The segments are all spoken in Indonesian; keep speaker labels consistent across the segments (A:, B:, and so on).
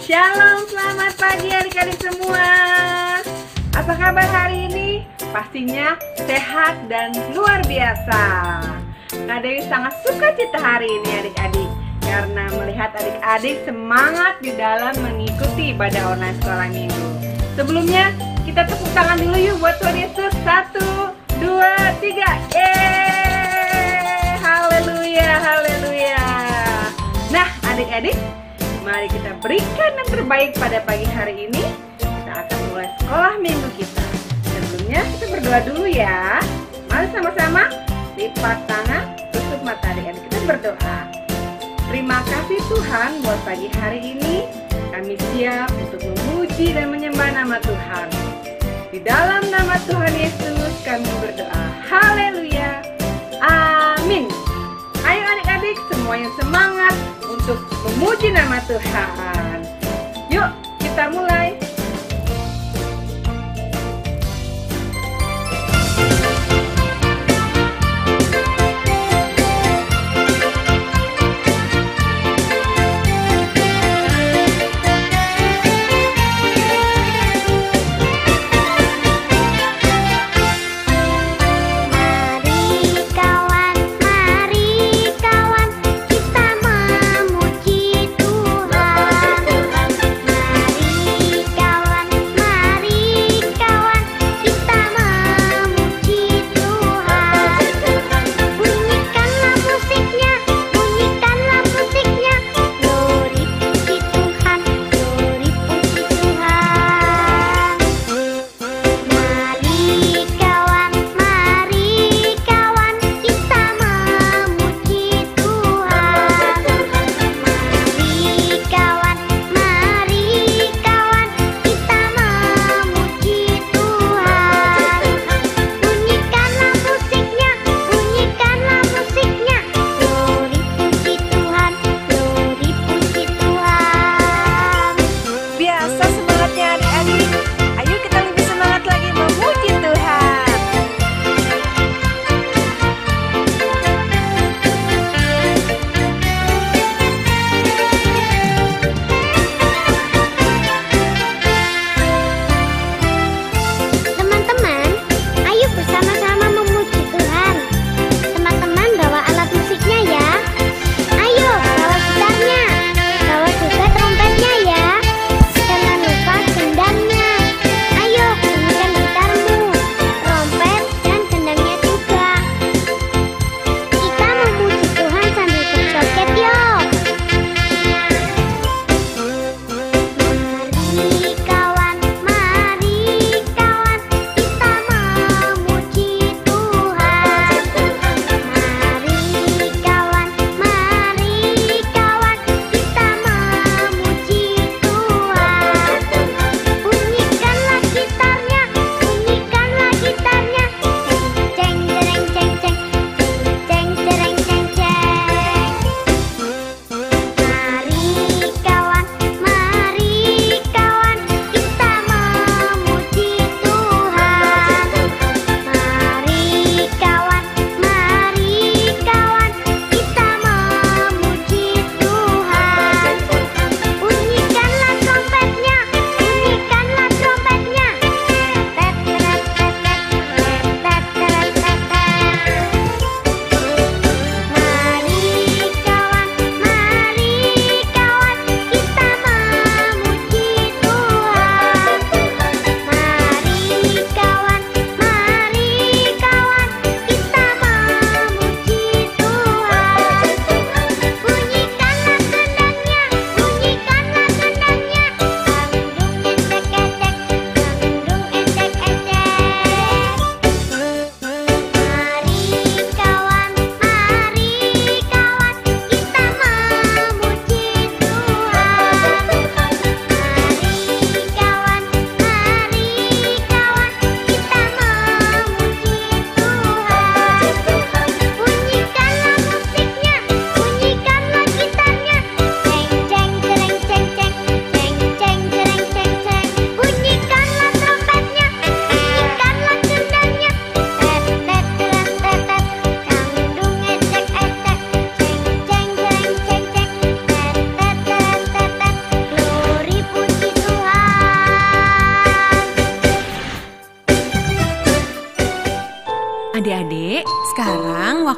A: Shalom, selamat pagi adik-adik semua. Apa kabar hari ini? Pastinya sehat dan luar biasa. Kak Dewi sangat suka cita hari ini adik-adik, karena melihat adik-adik semangat di dalam mengikuti ibadah online sekolah minggu. Sebelumnya kita tepuk tangan dulu yuk buat Tuhan Yesus. 1, 2, 3. Haleluya, haleluya. Nah adik-adik, mari kita berikan yang terbaik pada pagi hari ini. Kita akan mulai sekolah minggu kita. Sebelumnya kita berdoa dulu ya. Mari sama-sama lipat tangan, tutup mata adik-adik. Kita berdoa. Terima kasih Tuhan buat pagi hari ini. Kami siap untuk memuji dan menyembah nama Tuhan. Di dalam nama Tuhan Yesus kami berdoa. Haleluya. Amin. Ayo adik-adik semuanya semangat untuk memuji nama Tuhan. Yuk kita mulai.
B: Mari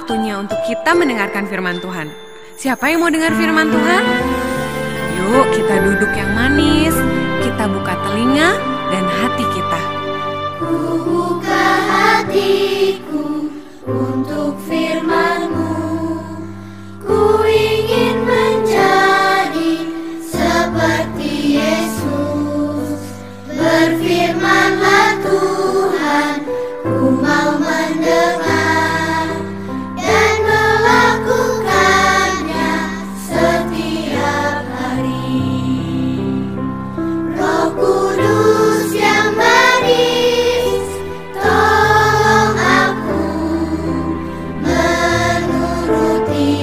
B: waktunya untuk kita mendengarkan firman Tuhan. Siapa yang mau dengar firman Tuhan? Yuk kita duduk yang manis, kita buka telinga dan hati kita.
C: Ku buka hatiku untuk firman-Mu. Ku ingin menjadi seperti Yesus. Berfirmanlah Tuhan, ku mau mendengar dan melakukannya setiap hari. Roh Kudus yang manis, tolong aku menuruti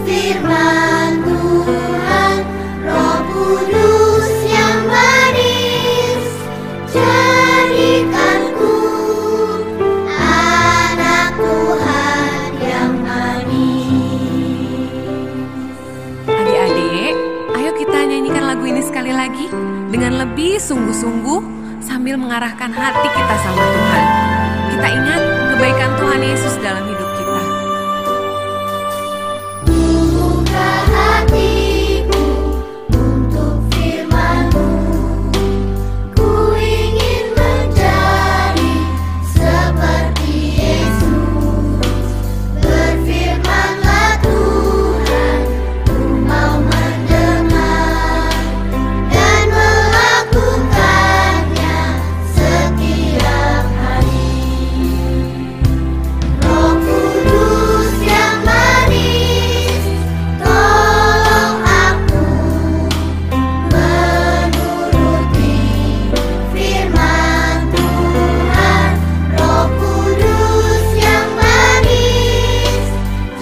C: firman Tuhan. Roh Kudus yang manis, jadikanku anak Tuhan yang manis.
B: Adik-adik, ayo kita nyanyikan lagu ini sekali lagi dengan lebih sungguh-sungguh sambil mengarahkan hati kita sama Tuhan. Kita ingat kebaikan Tuhan Yesus dalam hidup kita.
C: Buka hatiku untuk firman-Mu. Ku ingin menjadi seperti Yesus. Berfirmanlah Tuhan, ku mau mendengar dan melakukannya setiap hari. Roh Kudus yang manis, tolong aku menuruti firman Tuhan. Roh Kudus yang manis,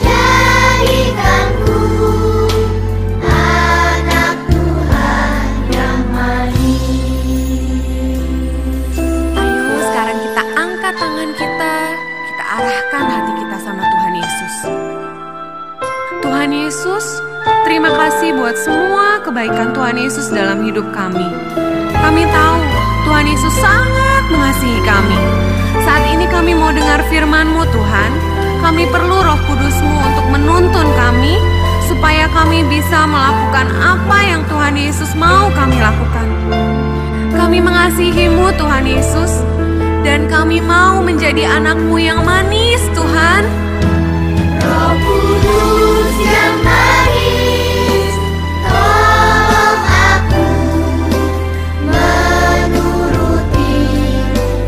C: jadikanku anak Tuhan yang manis.
B: Ayo sekarang kita angkat tangan kita arahkan hati kita sama Tuhan Yesus. Tuhan Yesus, terima kasih buat semua kebaikan Tuhan Yesus dalam hidup kami. Kami tahu Tuhan Yesus sangat mengasihi kami. Saat ini kami mau dengar firman-Mu Tuhan. Kami perlu Roh Kudus-Mu untuk menuntun kami, supaya kami bisa melakukan apa yang Tuhan Yesus mau kami lakukan. Kami mengasihi-Mu Tuhan Yesus, dan kami mau menjadi anak-Mu yang manis Tuhan.
C: Roh Kudus yang manis, tolong aku menuruti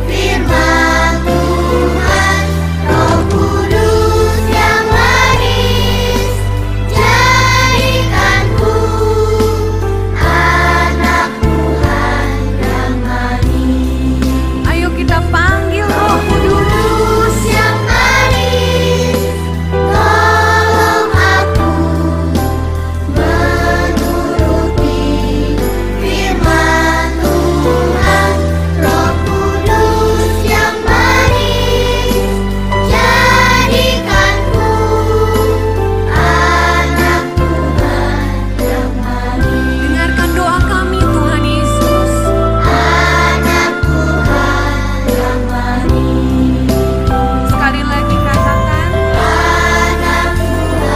C: firman Tuhan. Roh Kudus yang manis, jadikanku anak Tuhan yang manis.
B: Ayo kita panggil Roh Kudus.
C: Kudus yang manis, tolong aku menuruti firman Tuhan. Roh Kudus yang manis, jadikanku anak Tuhan yang manis.
B: Dengarkan doa kami Tuhan Yesus.
C: Anak Tuhan yang manis.
B: Sekali lagi katakan,
C: Anak Tuhan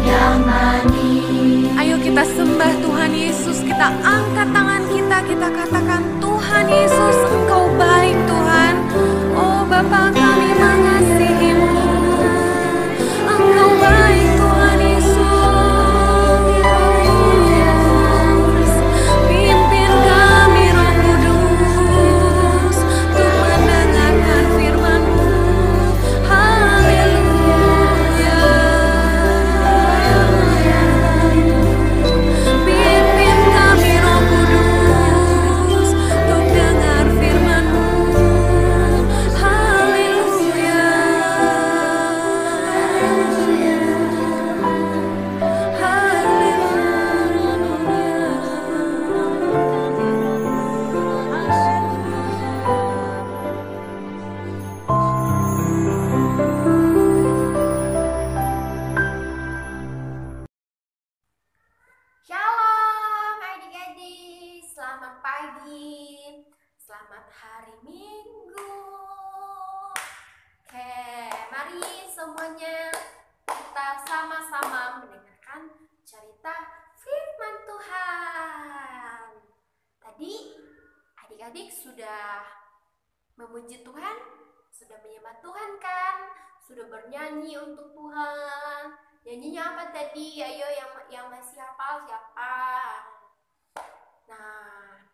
C: yang manis.
B: ayo kita sembah Tuhan Yesus. Kita angkat tangan kita katakan, Tuhan Yesus, Engkau baik Tuhan. Oh Bapa, kami mengasihi-Mu. Engkau baik Tuhan Yesus. Pimpin kami Roh Kudus untuk mendengarkan firman-Mu. Haleluya. Pimpin kami Roh Kudus untuk dengar firman-Mu.
D: Selamat hari Minggu. Oke, Mari semuanya kita sama-sama mendengarkan cerita firman Tuhan. Tadi adik-adik sudah memuji Tuhan, sudah menyembah Tuhan kan? Sudah bernyanyi untuk Tuhan. Nyanyinya apa tadi? Ayo yang masih hafal siapa? Nah,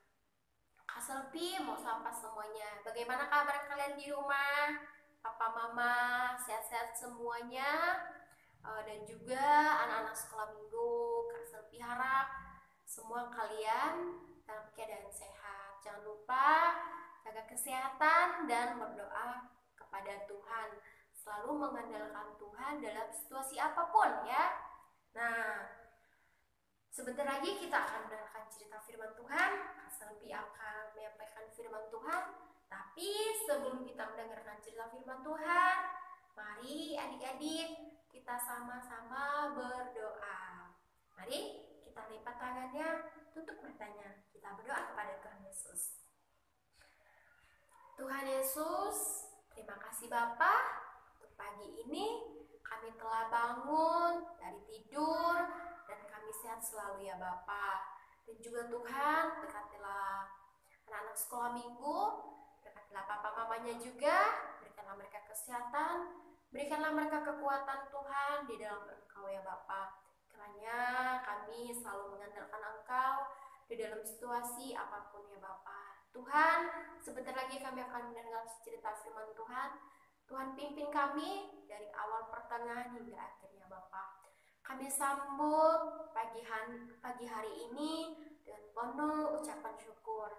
D: Kak Selvi mau sapa semuanya. Bagaimana kabar kalian di rumah? Papa Mama sehat-sehat semuanya. Dan juga anak-anak sekolah minggu. Kak Selvi harap semua kalian dalam keadaan sehat. Jangan lupa jaga kesehatan dan berdoa kepada Tuhan. Selalu mengandalkan Tuhan dalam situasi apapun ya. Nah, sebentar lagi kita akan mendengarkan cerita firman Tuhan. Kak Selvi akan menyampaikan firman Tuhan. Tapi sebelum kita mendengarkan cerita firman Tuhan, mari adik-adik kita sama-sama berdoa. Mari kita lipat tangannya, tutup matanya. Kita berdoa kepada Tuhan Yesus. Tuhan Yesus, terima kasih Bapa. Untuk pagi ini kami telah bangun dari tidur dan kami sehat selalu ya Bapa. Dan juga Tuhan, berkatilah anak-anak sekolah minggu, berkatilah papa mamanya juga, berikanlah mereka kesehatan, berikanlah mereka kekuatan Tuhan di dalam Engkau ya Bapa. Kiranya kami selalu mengandalkan Engkau di dalam situasi apapun ya Bapa. Tuhan, sebentar lagi kami akan mendengar cerita firman Tuhan. Tuhan pimpin kami dari awal pertengahan hingga akhirnya Bapa. Kami sambut pagi hari ini dengan penuh ucapan syukur.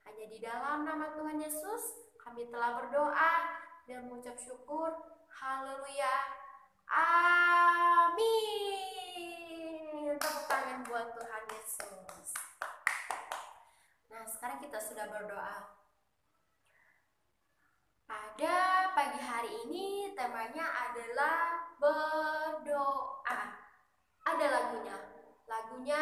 D: Hanya di dalam nama Tuhan Yesus kami telah berdoa dan mengucap syukur. Haleluya. Amin. Tepuk tangan buat Tuhan Yesus. Nah, sekarang kita sudah berdoa. Pada pagi hari ini temanya adalah berdoa. Ada lagunya. Lagunya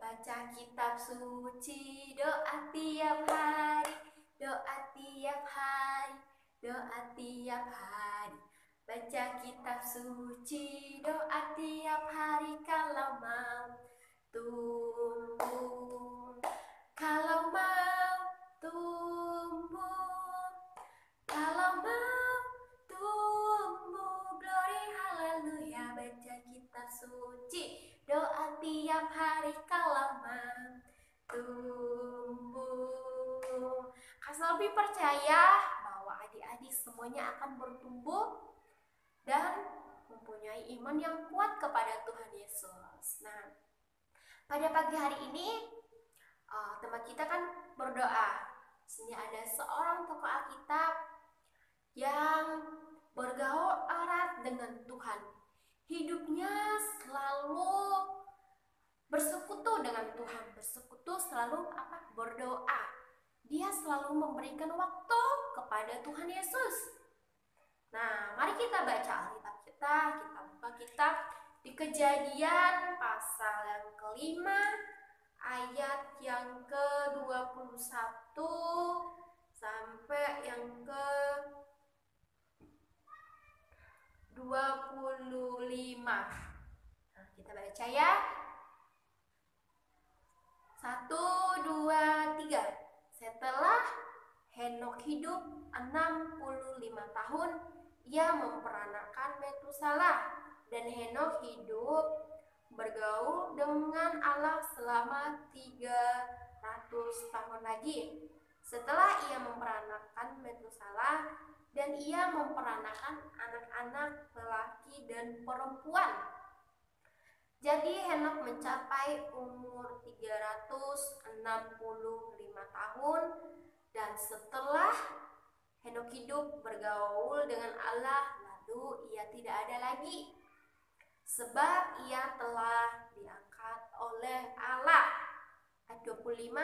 D: baca kitab suci, doa tiap hari, doa tiap hari, doa tiap hari. Baca kitab suci, doa tiap hari kalau mau tumbuh. Kalau mau tumbuh, kalau mau tumbuh, glory haleluya. Baca kitab suci, doa tiap hari kalau mau tumbuh. Kak Selvi percaya bahwa adik-adik semuanya akan bertumbuh dan mempunyai iman yang kuat kepada Tuhan Yesus. Nah, pada pagi hari ini tema kita kan berdoa. Di sini ada seorang tokoh Alkitab yang bergaul erat dengan Tuhan. Hidupnya selalu bersekutu dengan Tuhan, bersekutu selalu berdoa. Dia selalu memberikan waktu kepada Tuhan Yesus. Nah, mari kita baca Alkitab kita buka kitab di Kejadian pasal yang kelima, ayat yang ke-21 sampai yang ke-25. Nah, kita baca ya. 1, 2, 3. Setelah Henokh hidup 65 tahun, ia memperanakan Metusalah, dan Henokh hidup bergaul dengan Allah selama 300 tahun lagi. Setelah ia memperanakan Metusalah, dan ia memperanakan anak-anak lelaki dan perempuan. Jadi Henokh mencapai umur 365 tahun, dan setelah Henokh hidup bergaul dengan Allah, lalu ia tidak ada lagi, sebab ia telah diangkat oleh Allah. Ayat 25,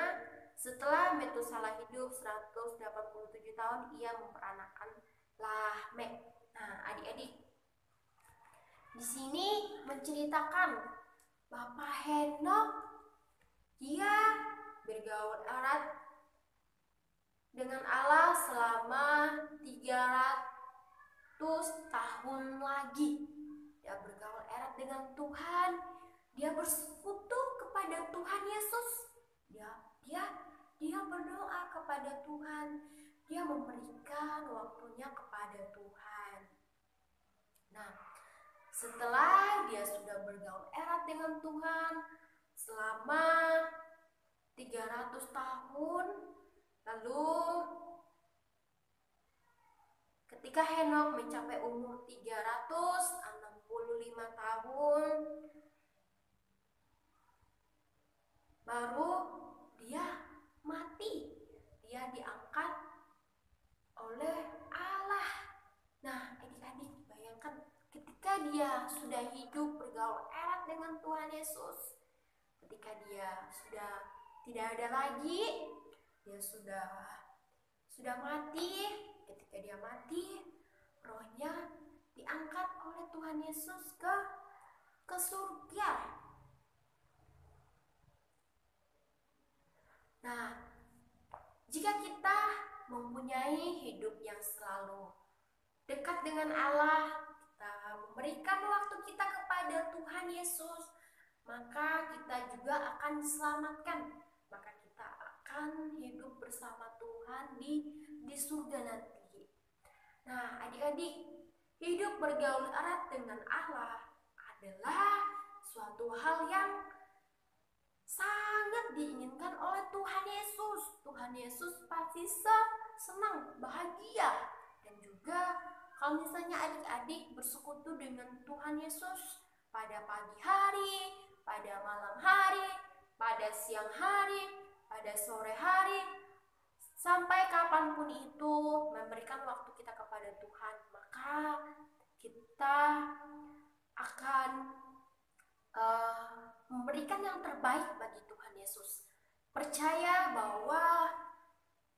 D: setelah Metusalah hidup 187 tahun, ia memperanakan Lamek. Nah, adik-adik, di sini menceritakan Bapak Henokh, dia bergaul erat dengan Allah selama tahun lagi. Dia bergaul erat dengan Tuhan. Dia bersekutu kepada Tuhan Yesus. Dia berdoa kepada Tuhan. Dia memberikan waktunya kepada Tuhan. Nah, setelah dia sudah bergaul erat dengan Tuhan selama 300 tahun, lalu ketika Henokh mencapai umur 365 tahun, baru dia mati. Dia diangkat oleh Allah. Nah, adik-adik bayangkan ketika dia sudah hidup bergaul erat dengan Tuhan Yesus, ketika dia sudah tidak ada lagi, dia sudah mati. Ketika dia mati, rohnya diangkat oleh Tuhan Yesus ke surga. Nah, jika kita mempunyai hidup yang selalu dekat dengan Allah, kita memberikan waktu kita kepada Tuhan Yesus, maka kita juga akan diselamatkan. Maka kita akan hidup bersama Tuhan di surga nanti. Nah, adik-adik, hidup bergaul erat dengan Allah adalah suatu hal yang sangat diinginkan oleh Tuhan Yesus. Tuhan Yesus pasti senang, bahagia. Dan juga kalau misalnya adik-adik bersekutu dengan Tuhan Yesus pada pagi hari, pada malam hari, pada siang hari, pada sore hari, sampai kapanpun itu memberikan waktu kita kepada Tuhan, maka kita akan memberikan yang terbaik bagi Tuhan Yesus. Percaya bahwa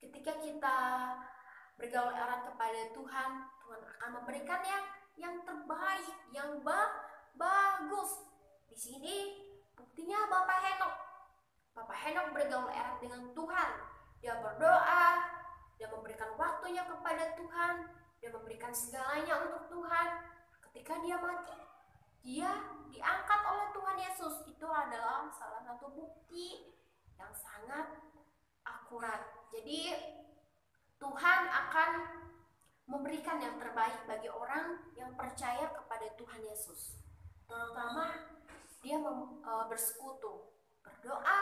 D: ketika kita bergaul erat kepada Tuhan, Tuhan akan memberikan yang terbaik, yang bagus. Di sini buktinya Bapak Henokh bergaul erat dengan Tuhan. Dia berdoa, dia memberikan waktunya kepada Tuhan, dia memberikan segalanya untuk Tuhan. Ketika dia mati, dia diangkat oleh Tuhan Yesus. Itu adalah salah satu bukti yang sangat akurat. Jadi Tuhan akan memberikan yang terbaik bagi orang yang percaya kepada Tuhan Yesus. Terutama dia bersekutu, berdoa,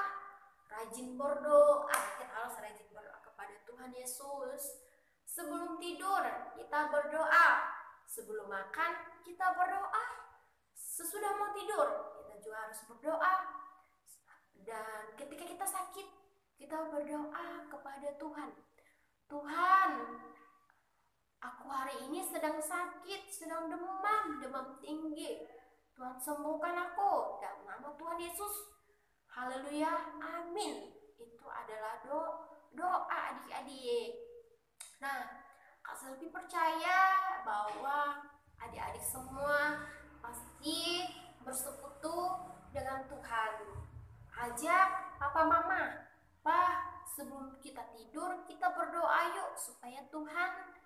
D: rajin berdoa. Kita harus rajin berdoa kepada Tuhan Yesus. Sebelum tidur kita berdoa, sebelum makan kita berdoa, sesudah mau tidur kita juga harus berdoa. Dan ketika kita sakit, kita berdoa kepada Tuhan. Tuhan, aku hari ini sedang sakit, sedang demam tinggi. Tuhan sembuhkan aku dalam nama Tuhan Yesus. Haleluya, amin. Itu adalah doa adik-adik. Nah, Kak Selvi percaya bahwa adik-adik semua pasti bersekutu dengan Tuhan. Ajak papa mama, sebelum kita tidur kita berdoa yuk supaya Tuhan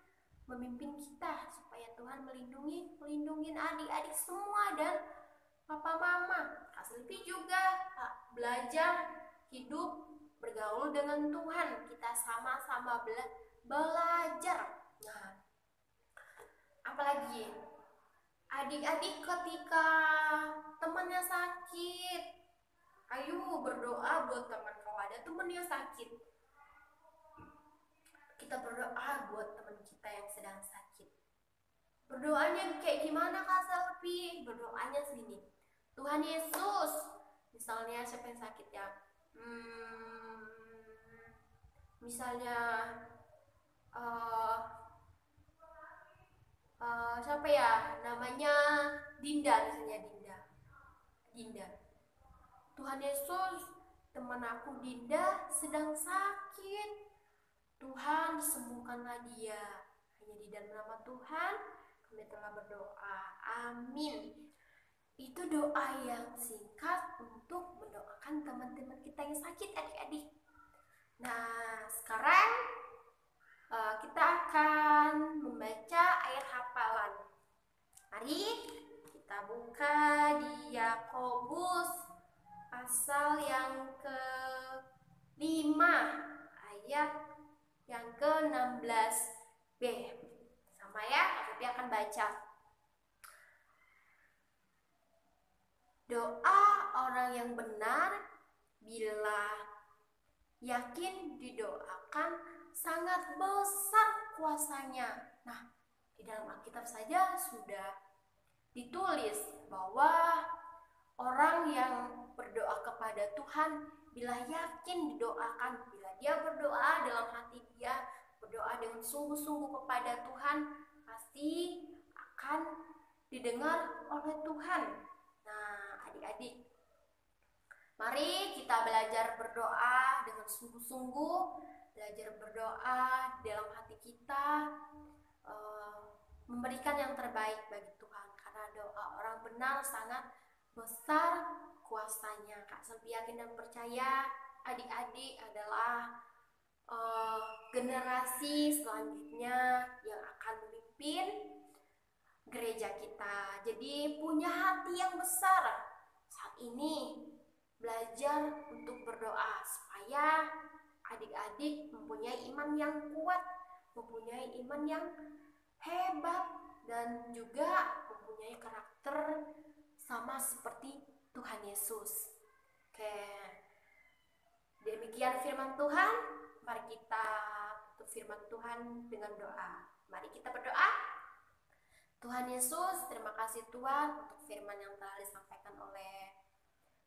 D: memimpin kita, supaya Tuhan melindungi adik-adik semua dan papa mama. Kak Selvi juga belajar hidup bergaul dengan Tuhan. Kita sama-sama belajar. Nah, apalagi adik-adik ketika temannya sakit, ayo berdoa buat teman. Kalau ada teman yang sakit, kita berdoa buat teman kita yang sedang sakit. Berdoanya kayak gimana Kak Selvi? Berdoanya segini, Tuhan Yesus, misalnya siapa yang sakit ya, misalnya siapa ya namanya, Dinda misalnya, Dinda. Tuhan Yesus, teman aku Dinda sedang sakit, Tuhan sembuhkanlah dia. Hanya di dalam nama Tuhan kami telah berdoa, amin. Itu doa yang singkat untuk mendoakan teman-teman kita yang sakit, adik-adik. Nah, sekarang Kita akan membaca ayat hafalan. Mari kita buka di Yakobus pasal yang ke-5 ayat yang ke-16b. Sama ya, Tapi akan baca. Doa orang yang benar bila yakin didoakan sangat besar kuasanya. Nah, di dalam Alkitab saja sudah ditulis bahwa orang yang berdoa kepada Tuhan bila yakin didoakan, bila dia berdoa dalam hati dia, berdoa dengan sungguh-sungguh kepada Tuhan, pasti akan didengar oleh Tuhan. Nah, adik-adik, mari kita belajar berdoa dengan sungguh-sungguh, belajar berdoa dalam hati kita, memberikan yang terbaik bagi Tuhan. Karena doa orang benar sangat besar kuasanya. Kak Selvi yakin dan percaya adik-adik adalah generasi selanjutnya yang akan memimpin gereja kita. Jadi punya hati yang besar. Saat ini belajar untuk berdoa supaya adik-adik mempunyai iman yang kuat, mempunyai iman yang hebat, dan juga mempunyai karakter sama seperti Tuhan Yesus. Oke, demikian firman Tuhan. Mari kita tutup firman Tuhan dengan doa. Mari kita berdoa. Tuhan Yesus, terima kasih Tuhan untuk firman yang telah disampaikan oleh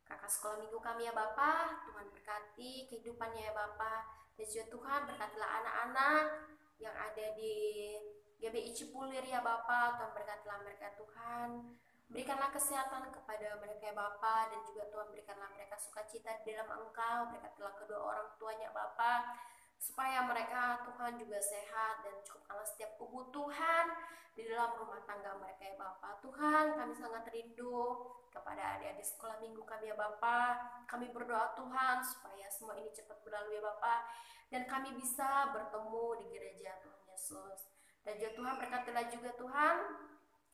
D: kakak sekolah minggu kami ya Bapak. Tuhan berkati kehidupannya ya Bapak. Dan juga Tuhan berkatilah anak-anak yang ada di GBI Cipulir ya Bapak. Tuhan berkatilah mereka Tuhan. Berikanlah kesehatan kepada mereka ya Bapak. Dan juga Tuhan berikanlah mereka sukacita di dalam Engkau. Berkatilah kedua orang tuanya Bapak, supaya mereka Tuhan juga sehat dan cukupkanlah setiap kebutuhan di dalam rumah tangga mereka ya Bapak. Tuhan, kami sangat rindu kepada adik-adik sekolah minggu kami ya Bapak. Kami berdoa Tuhan supaya semua ini cepat berlalu ya Bapak, dan kami bisa bertemu di gereja Tuhan Yesus. Dan juga Tuhan berkatilah juga Tuhan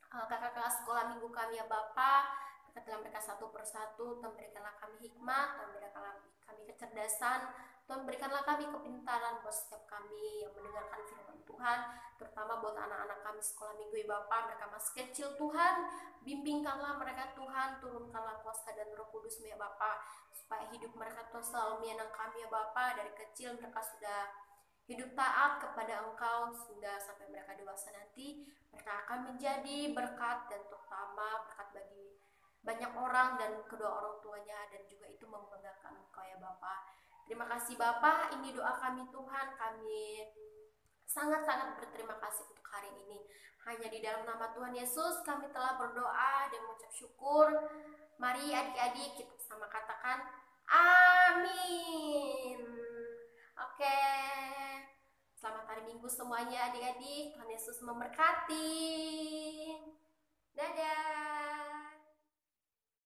D: kakak-kakak sekolah minggu kami ya Bapak. Berkatilah mereka satu persatu. Tuhan berikanlah kami hikmat, Tuhan berikanlah kami kecerdasan, Tuhan berikanlah kami kepintaran buat setiap kami yang mendengarkan firman Tuhan, terutama buat anak-anak kami sekolah minggu ya Bapak. Mereka masih kecil Tuhan, bimbingkanlah mereka Tuhan, turunkanlah kuasa dan Roh Kudus ya Bapak, supaya hidup mereka Tuhan selalu menyenangkan kami ya Bapak. Dari kecil mereka sudah hidup taat kepada Engkau, sehingga sampai mereka dewasa nanti mereka akan menjadi berkat, dan terutama berkat bagi banyak orang dan kedua orang tuanya, dan juga itu membanggakan Engkau ya Bapak. Terima kasih Bapak, ini doa kami Tuhan. Kami sangat-sangat berterima kasih untuk hari ini. Hanya di dalam nama Tuhan Yesus kami telah berdoa dan mengucap syukur. Mari adik-adik kita sama katakan amin. Oke, selamat hari Minggu semuanya adik-adik. Tuhan Yesus memberkati.